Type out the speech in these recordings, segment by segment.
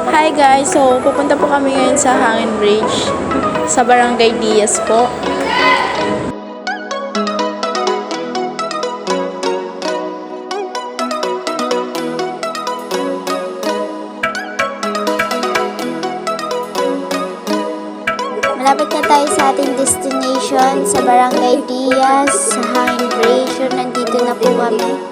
Hi guys! So, pupunta po kami ngayon sa Hangin Bridge sa Barangay Diaz po. Malapit na tayo sa ating destination sa Barangay Diaz, sa Hangin Bridge. So, nandito na po kami.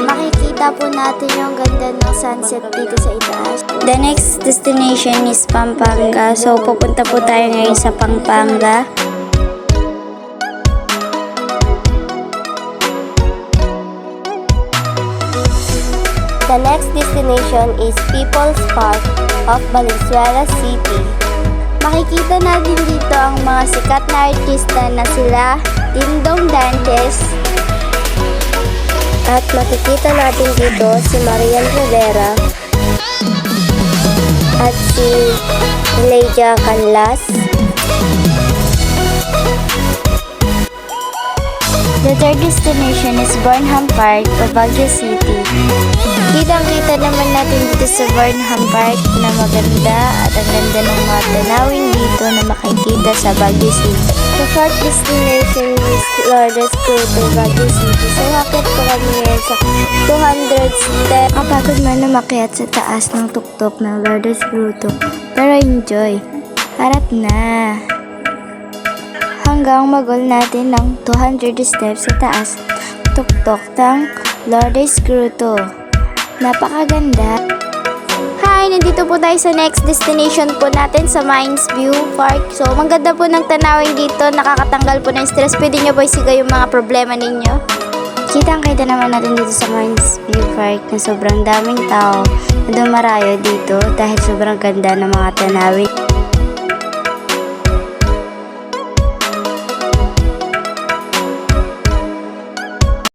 Makikita po natin yung ganda ng sunset dito sa itaas. The next destination is Pampanga. So, pupunta po tayo ngayon sa Pampanga. The next destination is People's Park of Valenzuela City. Makikita natin dito ang mga sikat na artista na sila Dingdong Dantes. At makikita natin dito si Marian Rivera at si Elijah Canlas. The third destination is Burnham Park of Baguio City. Kitang-kita naman natin dito sa Burnham Park na maganda at ang ganda ng mga tanawin dito na makikita sa Baguio City. The fourth destination is Lourdes Grotto, Baguio City. So, akit po kami ngayon sa 200 steps. Kapagod man na makiat sa taas ng tuktok ng Lourdes Grotto. Pero enjoy. Harap na. Hanggang magol natin ng 200 steps sa taas tuktok ng Lourdes Grotto. Napakaganda. Hi! Nandito po tayo sa next destination po natin sa Mines View Park. So, maganda po ng tanawin dito. Nakakatanggal po ng stress. Pwede nyo ba isigaw yung mga problema ninyo? Kitang-kita naman natin dito sa Mines View Park na sobrang daming tao na dumarayo dito dahil sobrang ganda ng mga tanawin.